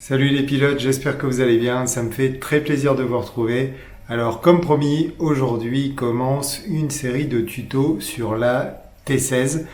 Salut les pilotes, j'espère que vous allez bien, ça me fait très plaisir de vous retrouver. Alors comme promis, aujourd'hui commence une série de tutos sur la T16.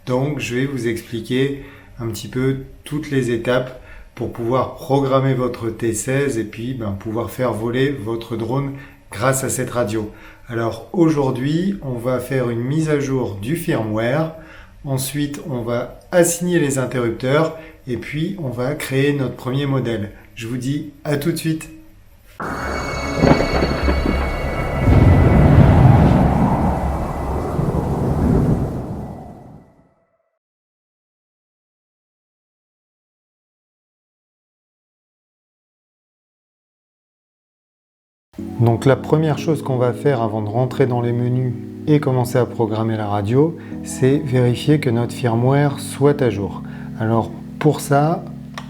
Donc je vais vous expliquer un petit peu toutes les étapes pour pouvoir programmer votre T16 et puis pouvoir faire voler votre drone grâce à cette radio. Alors aujourd'hui, on va faire une mise à jour du firmware. Ensuite, on va assigner les interrupteurs et puis on va créer notre premier modèle. Je vous dis à tout de suite. Donc la première chose qu'on va faire avant de rentrer dans les menus et commencer à programmer la radio, c'est vérifier que notre firmware soit à jour. Alors pour ça,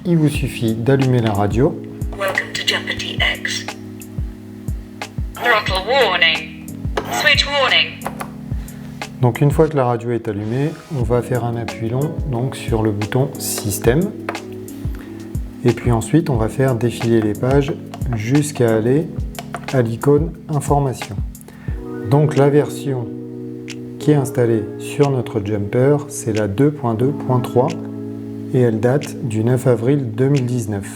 il vous suffit d'allumer la radio. Welcome to Jumper TX. Throttle warning. Switch warning. Donc une fois que la radio est allumée, on va faire un appui long donc sur le bouton Système. Et puis ensuite, on va faire défiler les pages jusqu'à aller à l'icône Information. Donc la version qui est installée sur notre jumper, c'est la 2.2.3 et elle date du 9 avril 2019.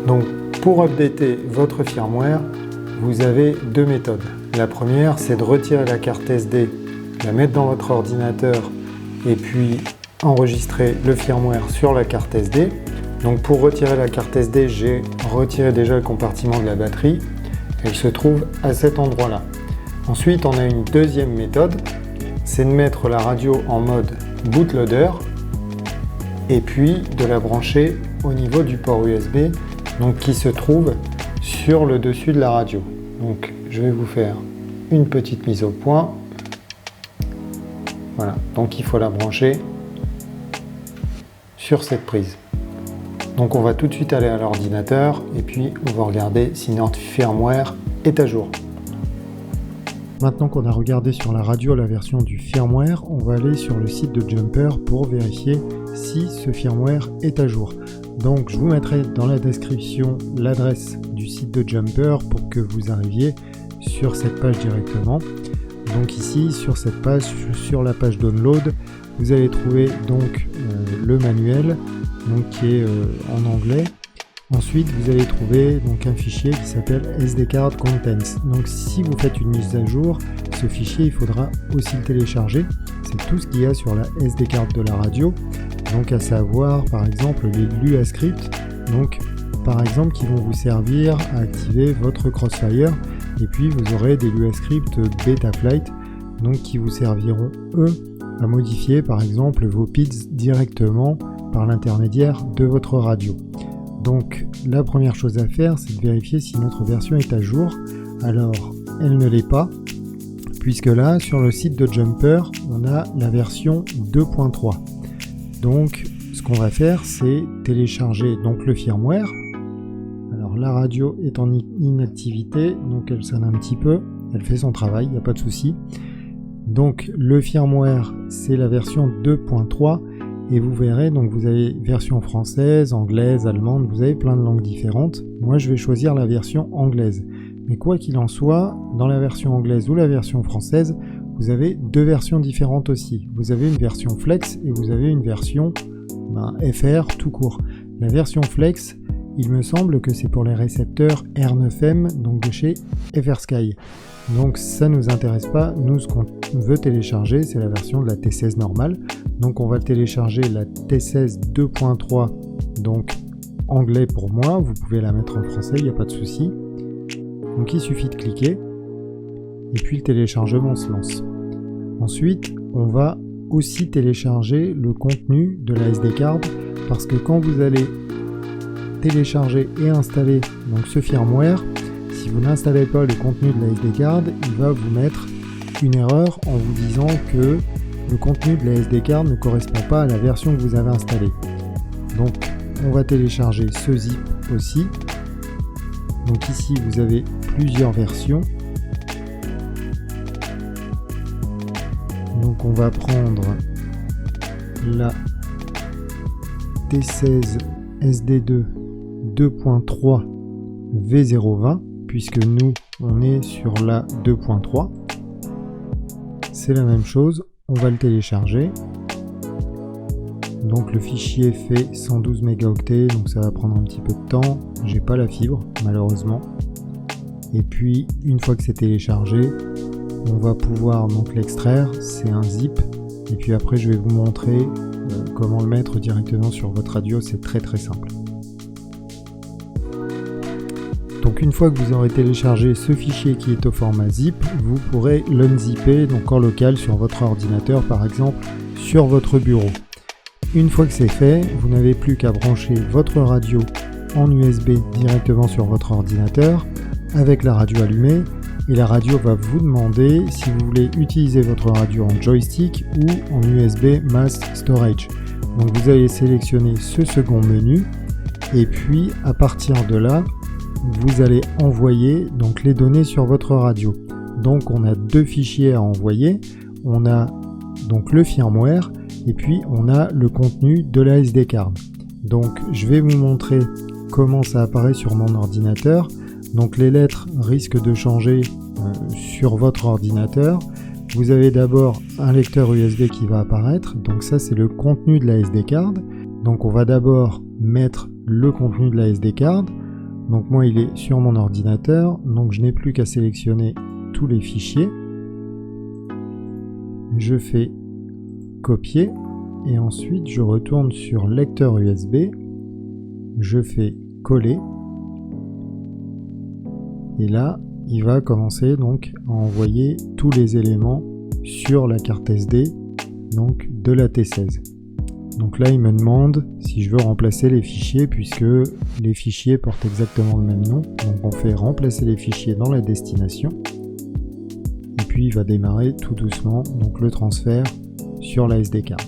Donc pour updater votre firmware, vous avez deux méthodes. La première, c'est de retirer la carte SD, la mettre dans votre ordinateur et puis enregistrer le firmware sur la carte SD. Donc pour retirer la carte SD, j'ai retiré déjà le compartiment de la batterie. Elle se trouve à cet endroit-là. Ensuite, on a une deuxième méthode, c'est de mettre la radio en mode bootloader et puis de la brancher au niveau du port USB donc qui se trouve sur le dessus de la radio. Donc je vais vous faire une petite mise au point. Voilà, donc il faut la brancher sur cette prise. Donc on va tout de suite aller à l'ordinateur et puis on va regarder si notre firmware est à jour. Maintenant qu'on a regardé sur la radio la version du firmware, on va aller sur le site de Jumper pour vérifier si ce firmware est à jour. Donc je vous mettrai dans la description l'adresse du site de Jumper pour que vous arriviez sur cette page directement. Donc ici sur cette page, sur la page download, vous allez trouver donc le manuel donc, qui est en anglais. Ensuite, vous allez trouver donc un fichier qui s'appelle SD Card Contents. Donc, si vous faites une mise à jour, ce fichier, il faudra aussi le télécharger. C'est tout ce qu'il y a sur la SD card de la radio. Donc, à savoir, par exemple, les Lua scripts. Donc, par exemple, qui vont vous servir à activer votre Crossfire. Et puis, vous aurez des Lua scripts Betaflight, donc qui vous serviront eux à modifier, par exemple, vos PIDs directement par l'intermédiaire de votre radio. Donc la première chose à faire, c'est de vérifier si notre version est à jour. Alors elle ne l'est pas, puisque là sur le site de Jumper, on a la version 2.3. Donc ce qu'on va faire, c'est télécharger donc le firmware. Alors la radio est en inactivité, donc elle sonne un petit peu, elle fait son travail, il n'y a pas de souci. Donc le firmware, c'est la version 2.3. Et vous verrez, donc vous avez version française, anglaise, allemande, vous avez plein de langues différentes. Moi, je vais choisir la version anglaise. Mais quoi qu'il en soit, dans la version anglaise ou la version française, vous avez deux versions différentes aussi. Vous avez une version Flex et vous avez une version FR tout court. La version Flex, il me semble que c'est pour les récepteurs R9M, donc de chez FrSky. Donc ça ne nous intéresse pas, nous ce qu'on veut télécharger c'est la version de la T16 normale. Donc on va télécharger la T16 2.3, donc anglais pour moi, vous pouvez la mettre en français, il n'y a pas de souci. Donc il suffit de cliquer et puis le téléchargement se lance. Ensuite on va aussi télécharger le contenu de la SD card parce que quand vous allez télécharger et installer donc ce firmware, si vous n'installez pas le contenu de la SD card, il va vous mettre une erreur en vous disant que le contenu de la SD card ne correspond pas à la version que vous avez installée. Donc on va télécharger ce zip aussi. Donc ici vous avez plusieurs versions. Donc on va prendre la T16 SD2 2.3 V020, puisque nous, on est sur la 2.3. C'est la même chose, on va le télécharger. Donc le fichier fait 112 mégaoctets, donc ça va prendre un petit peu de temps. J'ai pas la fibre, malheureusement. Et puis, une fois que c'est téléchargé, on va pouvoir donc l'extraire. C'est un zip. Et puis après, je vais vous montrer comment le mettre directement sur votre radio. C'est très très simple. Donc une fois que vous aurez téléchargé ce fichier qui est au format zip, vous pourrez l'unzipper donc en local sur votre ordinateur, par exemple sur votre bureau. Une fois que c'est fait, vous n'avez plus qu'à brancher votre radio en USB directement sur votre ordinateur avec la radio allumée, et la radio va vous demander si vous voulez utiliser votre radio en joystick ou en USB Mass Storage. Donc vous allez sélectionner ce second menu, et puis à partir de là, vous allez envoyer donc les données sur votre radio. Donc on a deux fichiers à envoyer, on a donc le firmware et puis on a le contenu de la SD card. Donc je vais vous montrer comment ça apparaît sur mon ordinateur. Donc les lettres risquent de changer sur votre ordinateur. Vous avez d'abord un lecteur USB qui va apparaître, donc ça c'est le contenu de la SD card. Donc on va d'abord mettre le contenu de la SD card. Donc moi il est sur mon ordinateur, donc je n'ai plus qu'à sélectionner tous les fichiers. Je fais copier et ensuite je retourne sur lecteur USB. Je fais coller. Et là, il va commencer donc à envoyer tous les éléments sur la carte SD donc de la T16. Donc là, il me demande si je veux remplacer les fichiers puisque les fichiers portent exactement le même nom. Donc on fait remplacer les fichiers dans la destination. Et puis il va démarrer tout doucement donc le transfert sur la SD card.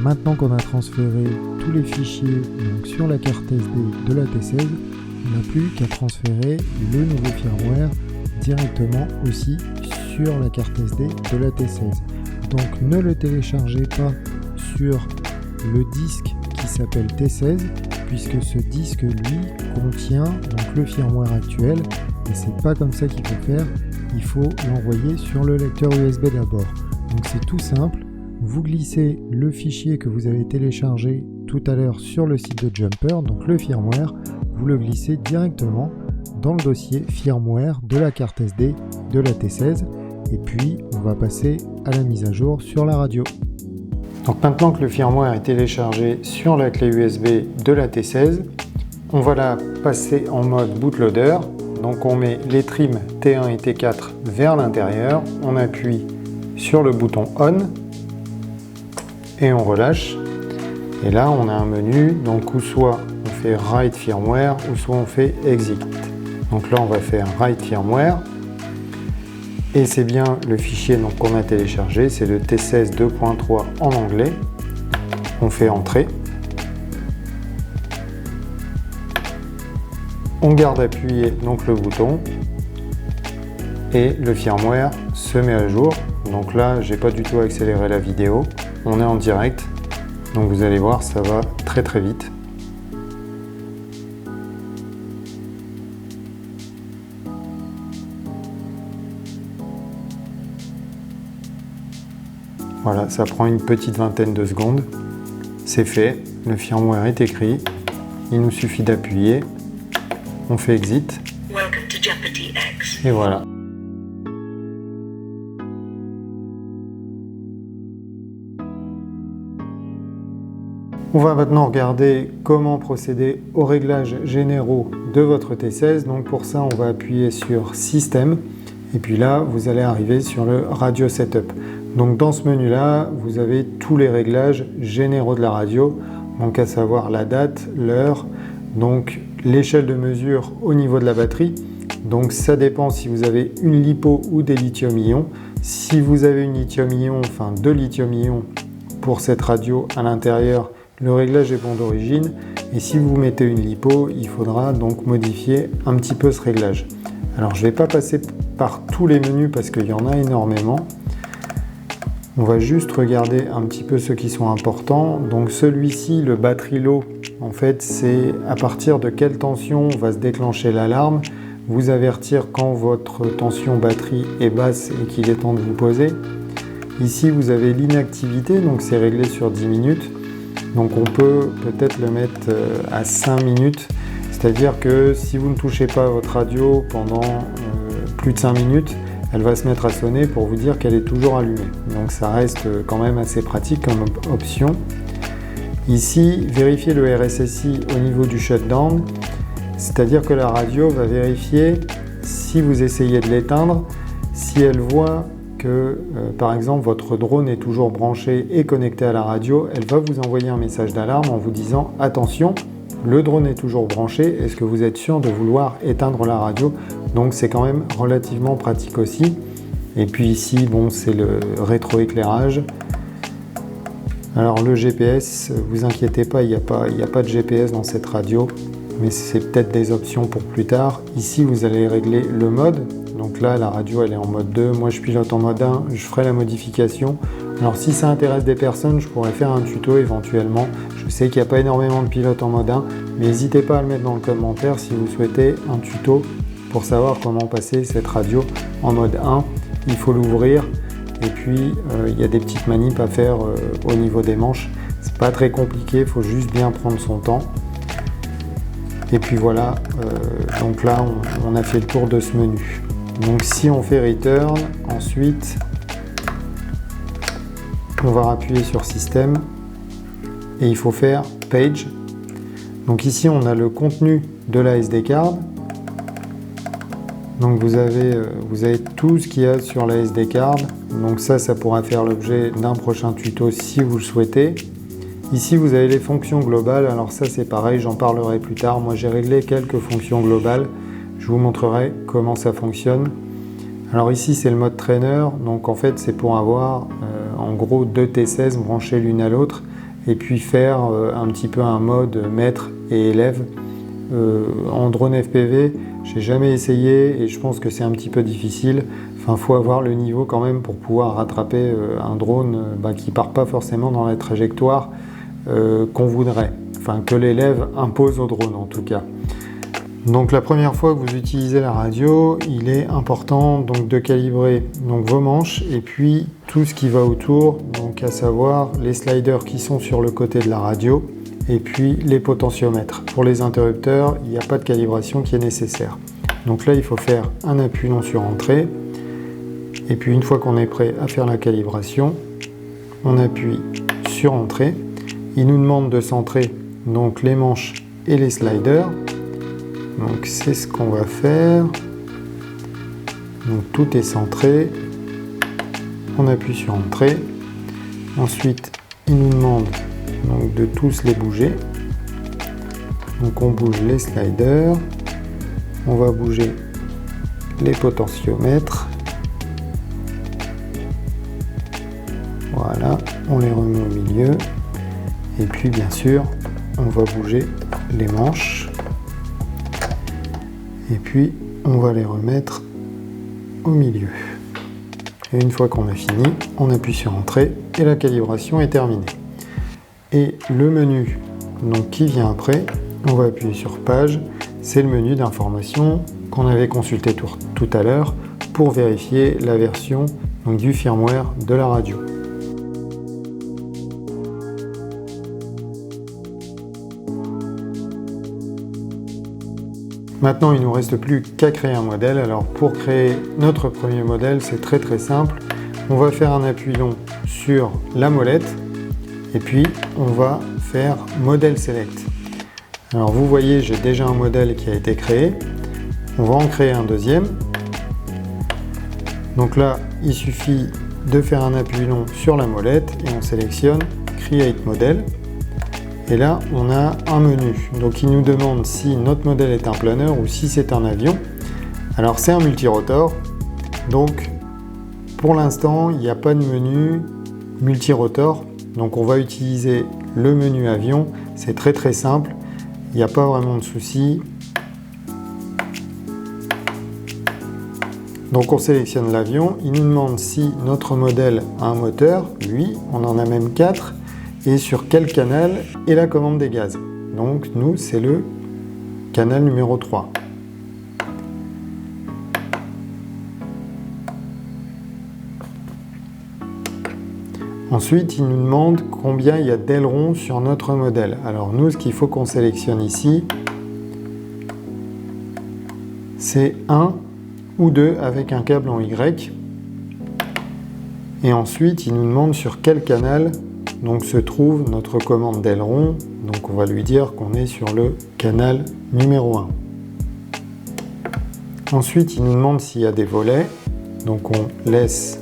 Maintenant qu'on a transféré tous les fichiers donc sur la carte SD de la T16, on n'a plus qu'à transférer le nouveau firmware directement aussi sur la carte SD de la T16. Donc ne le téléchargez pas sur le disque qui s'appelle T16 puisque ce disque lui contient donc le firmware actuel et c'est pas comme ça qu'il faut faire, il faut l'envoyer sur le lecteur USB d'abord. Donc c'est tout simple. Vous glissez le fichier que vous avez téléchargé tout à l'heure sur le site de Jumper, donc le firmware, vous le glissez directement dans le dossier firmware de la carte SD de la T16 et puis on va passer à la mise à jour sur la radio. Donc maintenant que le firmware est téléchargé sur la clé USB de la T16, on va la passer en mode bootloader. Donc on met les trims T1 et T4 vers l'intérieur, on appuie sur le bouton ON et on relâche. Et là on a un menu donc où soit on fait Write Firmware ou soit on fait Exit. Donc là on va faire Write Firmware et c'est bien le fichier qu'on a téléchargé, c'est le T16 2.3 en anglais. On fait Entrée. On garde appuyé donc le bouton et le firmware se met à jour. Donc là j'ai pas du tout accéléré la vidéo, on est en direct, donc vous allez voir ça va très très vite. Voilà, ça prend une petite vingtaine de secondes, c'est fait, le firmware est écrit, il nous suffit d'appuyer, on fait Exit Welcome to Jeopardy X. et voilà. On va maintenant regarder comment procéder aux réglages généraux de votre T16. Donc pour ça, on va appuyer sur Système et puis là, vous allez arriver sur le Radio Setup. Donc dans ce menu-là, vous avez tous les réglages généraux de la radio, donc à savoir la date, l'heure, donc l'échelle de mesure au niveau de la batterie. Donc ça dépend si vous avez une lipo ou des lithium-ion. Si vous avez une lithium-ion, enfin deux lithium-ion pour cette radio à l'intérieur, le réglage est bon d'origine. Et si vous mettez une lipo, il faudra donc modifier un petit peu ce réglage. Alors je ne vais pas passer par tous les menus parce qu'il y en a énormément. On va juste regarder un petit peu ceux qui sont importants. Donc celui-ci, le battery low, en fait c'est à partir de quelle tension va se déclencher l'alarme, vous avertir quand votre tension batterie est basse et qu'il est temps de vous poser. Ici vous avez l'inactivité, donc c'est réglé sur 10 minutes. Donc on peut peut-être le mettre à 5 minutes. C'est-à-dire que si vous ne touchez pas à votre radio pendant plus de 5 minutes, elle va se mettre à sonner pour vous dire qu'elle est toujours allumée. Donc ça reste quand même assez pratique comme option. Ici, vérifiez le RSSI au niveau du shutdown. C'est-à-dire que la radio va vérifier si vous essayez de l'éteindre, si elle voit que par exemple votre drone est toujours branché et connecté à la radio, elle va vous envoyer un message d'alarme en vous disant « Attention, le drone est toujours branché, est-ce que vous êtes sûr de vouloir éteindre la radio ?» Donc c'est quand même relativement pratique aussi. Et puis ici, bon, c'est le rétroéclairage. Alors le GPS, vous inquiétez pas, il n'y a pas de GPS dans cette radio, mais c'est peut-être des options pour plus tard. Ici, vous allez régler le mode. Donc là, la radio, elle est en mode 2. Moi, je pilote en mode 1. Je ferai la modification. Alors, si ça intéresse des personnes, je pourrais faire un tuto éventuellement. Je sais qu'il n'y a pas énormément de pilotes en mode 1, mais n'hésitez pas à le mettre dans le commentaire si vous souhaitez un tuto pour savoir comment passer cette radio en mode 1. Il faut l'ouvrir et puis il y a des petites manips à faire au niveau des manches. C'est pas très compliqué, il faut juste bien prendre son temps. Et puis voilà, donc là, on a fait le tour de ce menu. Donc si on fait Return, ensuite on va appuyer sur Système et il faut faire Page. Donc ici on a le contenu de la SD card. Donc vous avez tout ce qu'il y a sur la SD card. Donc ça pourra faire l'objet d'un prochain tuto si vous le souhaitez. Ici vous avez les fonctions globales. Alors ça c'est pareil, j'en parlerai plus tard. Moi j'ai réglé quelques fonctions globales. Je vous montrerai comment ça fonctionne. Alors ici c'est le mode trainer, donc en fait c'est pour avoir en gros 2 T16 branchés l'une à l'autre et puis faire un petit peu un mode maître et élève. En drone FPV, j'ai jamais essayé et je pense que c'est un petit peu difficile. Enfin, faut avoir le niveau quand même pour pouvoir rattraper un drone qui part pas forcément dans la trajectoire qu'on voudrait. Enfin, que l'élève impose au drone en tout cas. Donc la première fois que vous utilisez la radio, il est important donc de calibrer donc vos manches et puis tout ce qui va autour, donc à savoir les sliders qui sont sur le côté de la radio et puis les potentiomètres. Pour les interrupteurs, il n'y a pas de calibration qui est nécessaire. Donc là, il faut faire un appui long sur entrée et puis une fois qu'on est prêt à faire la calibration, on appuie sur entrée. Il nous demande de centrer donc les manches et les sliders. Donc c'est ce qu'on va faire. Donc tout est centré. On appuie sur entrée. Ensuite, il nous demande donc de tous les bouger. Donc on bouge les sliders. On va bouger les potentiomètres. Voilà, on les remet au milieu. Et puis bien sûr, on va bouger les manches. Et puis, on va les remettre au milieu. Et une fois qu'on a fini, on appuie sur Entrée et la calibration est terminée. Et le menu donc, qui vient après, on va appuyer sur Page. C'est le menu d'information qu'on avait consulté tout à l'heure pour vérifier la version donc, du firmware de la radio. Maintenant, il ne nous reste plus qu'à créer un modèle. Alors pour créer notre premier modèle, c'est très simple. On va faire un appui long sur la molette et puis on va faire Modèle Select. Alors vous voyez, j'ai déjà un modèle qui a été créé. On va en créer un deuxième. Donc là, il suffit de faire un appui long sur la molette et on sélectionne Create Model. Et là, on a un menu. Donc, il nous demande si notre modèle est un planeur ou si c'est un avion. Alors, c'est un multirotor. Donc, pour l'instant, il n'y a pas de menu multirotor. Donc, on va utiliser le menu avion, c'est très simple, il n'y a pas vraiment de souci. Donc on sélectionne l'avion, il nous demande si notre modèle a un moteur, oui, on en a même 4, et sur quel canal est la commande des gaz. Donc nous, c'est le canal numéro 3. Ensuite, il nous demande combien il y a d'ailerons sur notre modèle. Alors nous, ce qu'il faut qu'on sélectionne ici, c'est 1 ou 2 avec un câble en Y. Et ensuite, il nous demande sur quel canal donc, se trouve notre commande d'aileron. Donc on va lui dire qu'on est sur le canal numéro 1. Ensuite, il nous demande s'il y a des volets. Donc on laisse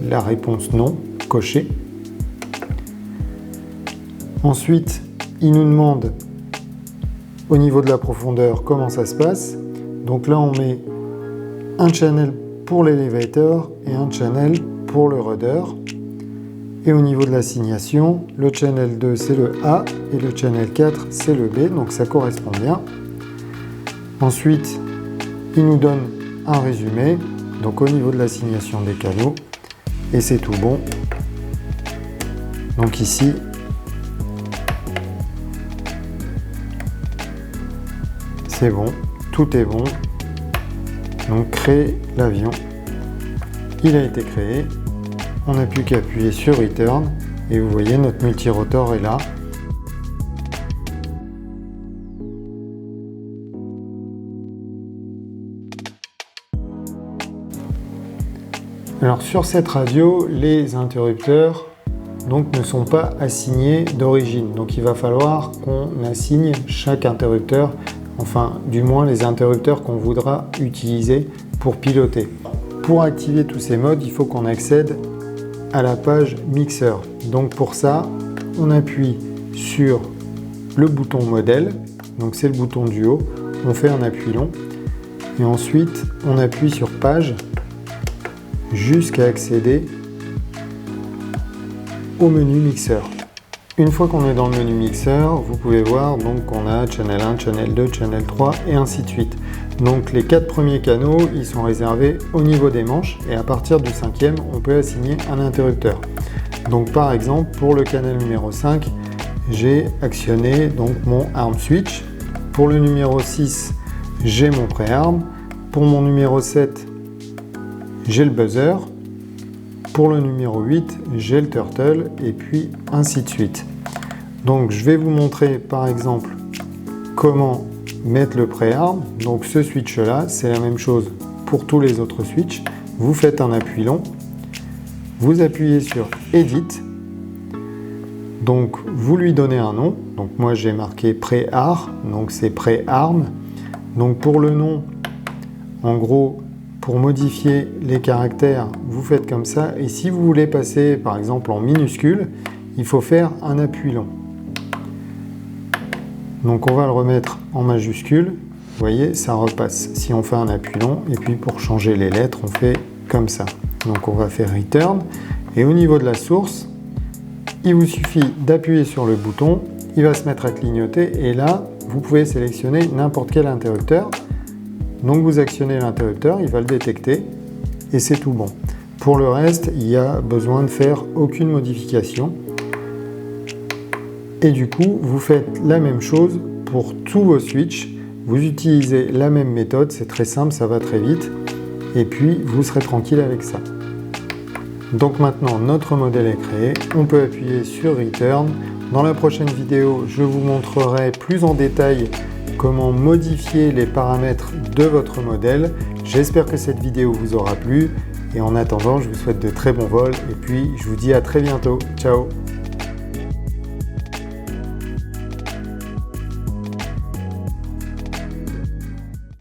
la réponse non cochée. Ensuite, il nous demande au niveau de la profondeur comment ça se passe. Donc là, on met un channel pour l'elevator et un channel pour le rudder. Et au niveau de l'assignation, le channel 2 c'est le A et le channel 4 c'est le B, donc ça correspond bien. Ensuite, il nous donne un résumé, donc au niveau de l'assignation des canaux, et c'est tout bon. Donc ici, c'est bon, tout est bon. Donc créer l'avion, il a été créé. On n'a plus qu'à appuyer sur Return et vous voyez notre multirotor est là. Alors sur cette radio, les interrupteurs ne sont pas assignés d'origine. Donc il va falloir qu'on assigne chaque interrupteur, enfin du moins les interrupteurs qu'on voudra utiliser pour piloter. Pour activer tous ces modes, il faut qu'on accède à la page mixeur. Donc pour ça, on appuie sur le bouton modèle, donc c'est le bouton du haut, on fait un appui long et ensuite on appuie sur page jusqu'à accéder au menu mixeur. Une fois qu'on est dans le menu mixeur, vous pouvez voir donc qu'on a channel 1, channel 2, channel 3 et ainsi de suite. Donc les 4 premiers canaux, ils sont réservés au niveau des manches et à partir du 5e, on peut assigner un interrupteur. Donc par exemple, pour le canal numéro 5, j'ai actionné donc mon arm switch. Pour le numéro 6, j'ai mon pré-arm. Pour mon numéro 7, j'ai le buzzer. Pour le numéro 8, j'ai le turtle et puis ainsi de suite. Donc je vais vous montrer par exemple comment mettre le pré-arm. Donc ce switch là, c'est la même chose pour tous les autres switches. Vous faites un appui long, vous appuyez sur Edit, donc vous lui donnez un nom. Donc moi j'ai marqué pré-arm, donc c'est pré-arm. Donc pour le nom, en gros, pour modifier les caractères, vous faites comme ça. Et si vous voulez passer par exemple en minuscule, il faut faire un appui long. Donc on va le remettre en majuscule. Vous voyez, ça repasse si on fait un appui long. Et puis pour changer les lettres, on fait comme ça. Donc on va faire Return. Et au niveau de la source, il vous suffit d'appuyer sur le bouton. Il va se mettre à clignoter. Et là, vous pouvez sélectionner n'importe quel interrupteur. Donc vous actionnez l'interrupteur, il va le détecter et c'est tout bon. Pour le reste, il n'y a besoin de faire aucune modification. Et du coup, vous faites la même chose pour tous vos switches. Vous utilisez la même méthode, c'est très simple, ça va très vite. Et puis, vous serez tranquille avec ça. Donc maintenant, notre modèle est créé. On peut appuyer sur Return. Dans la prochaine vidéo, je vous montrerai plus en détail comment modifier les paramètres de votre modèle. J'espère que cette vidéo vous aura plu et en attendant, je vous souhaite de très bons vols et puis je vous dis à très bientôt. Ciao!